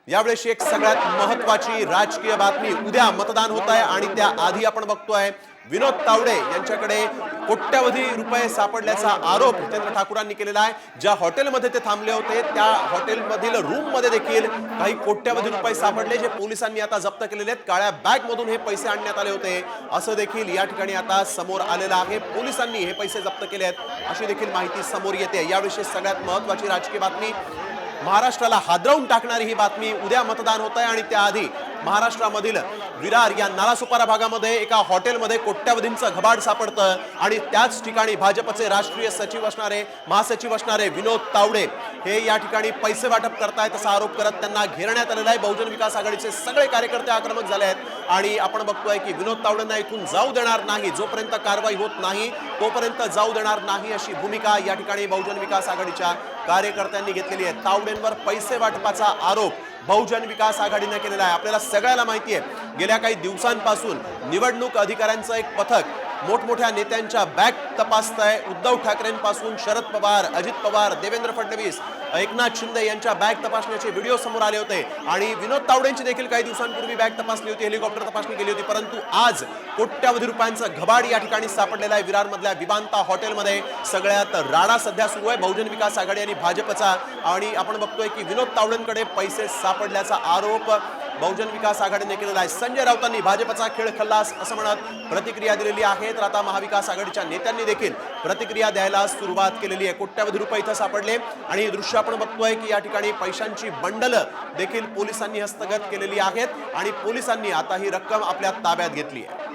यावेळेस एक सगळ्यात महत्त्वाची राजकीय बातमी, उद्या मतदान होत आहे आणि त्या आधी आपण बघतोय विनोद तावडे यांच्याकडे कोट्यवधी रुपये सापडल्याचा आरोप हितेंद्र ठाकूरांनी केलेला आहे। ज्या हॉटेलमध्ये ते थांबले होते त्या हॉटेलमधील रूम मध्ये देखील काही कोट्यवधी रुपये सापडले, जे पोलिसांनी आता जप्त केलेले आहेत। काळ्या बॅग मधून हे पैसे आणण्यात आले होते असं देखील या ठिकाणी आता समोर आलेलं आहे। पोलिसांनी हे पैसे जप्त केले आहेत अशी देखील माहिती समोर येते। याविषयी सगळ्यात महत्त्वाची राजकीय बातमी, महाराष्ट्राला हादरवून टाकणारी ही बातमी, उद्या मतदान होत आहे आणि त्याआधी महाराष्ट्रामधील विरार या नालासोपारा भागामध्ये एका हॉटेलमध्ये कोट्यवधींचं घबाड सापडतं आणि त्याच ठिकाणी भाजपचे राष्ट्रीय सचिव असणारे, महासचिव असणारे विनोद तावडे हे या ठिकाणी पैसे वाटप करतायत असा आरोप करत त्यांना घेरण्यात आलेला आहे। बहुजन विकास आघाडीचे सगळे कार्यकर्ते आक्रमक झाले आहेत आणि आपण बघतोय की विनोद तावडेंना इथून जाऊ देणार नाही, जोपर्यंत कारवाई होत नाही तोपर्यंत जाऊ देणार नाही अशी भूमिका या ठिकाणी बहुजन विकास आघाडीच्या कार्यकर्त्यांनी घेतलेली आहे। तावडेंवर पैसे वाटपाचा आरोप बहुजन विकास आघाडीने केलेला आहे। आपल्याला सगळ्याला माहिती आहे, गेल्या काही दिवसांपासून निवडणूक अधिकाऱ्यांचं एक पथक मोठमोठ्या नेत्यांच्या बॅग तपासतंय। उद्धव ठाकरेंपासून शरद पवार, अजित पवार, देवेंद्र फडणवीस, एकनाथ शिंदे यांच्या बॅग तपासण्याचे व्हिडिओ समोर आले होते आणि विनोद तावडेंची देखील काही दिवसांपूर्वी बॅग तपासली होती, हेलिकॉप्टर तपासणी केली होती। परंतु आज कोट्यवधी रुपयांचं घबाड या ठिकाणी सापडलेलं आहे विरारमधल्या विमानता हॉटेलमध्ये। सगळ्यात राडा सध्या सुरू आहे बहुजन विकास आघाडी आणि भाजपचा आणि आपण बघतोय की विनोद तावडेंकडे पैसे सापडल्याचा आरोप बहुजन विकास आघाडीने केलेला आहे। संजय राऊतांनी भाजपचा खेळ खल्लास असं म्हणत प्रतिक्रिया दिलेली आहे, तर आता महाविकास आघाडीच्या नेत्यांनी देखील प्रतिक्रिया द्यायला सुरुवात केलेली आहे। कोट्यवधी रुपये इथं सापडले आणि हे दृश्य आपण बघतोय की या ठिकाणी पैशांची बंडल देखील पोलिसांनी हस्तगत केलेली आहेत आणि पोलिसांनी आता ही रक्कम आपल्या ताब्यात घेतली आहे।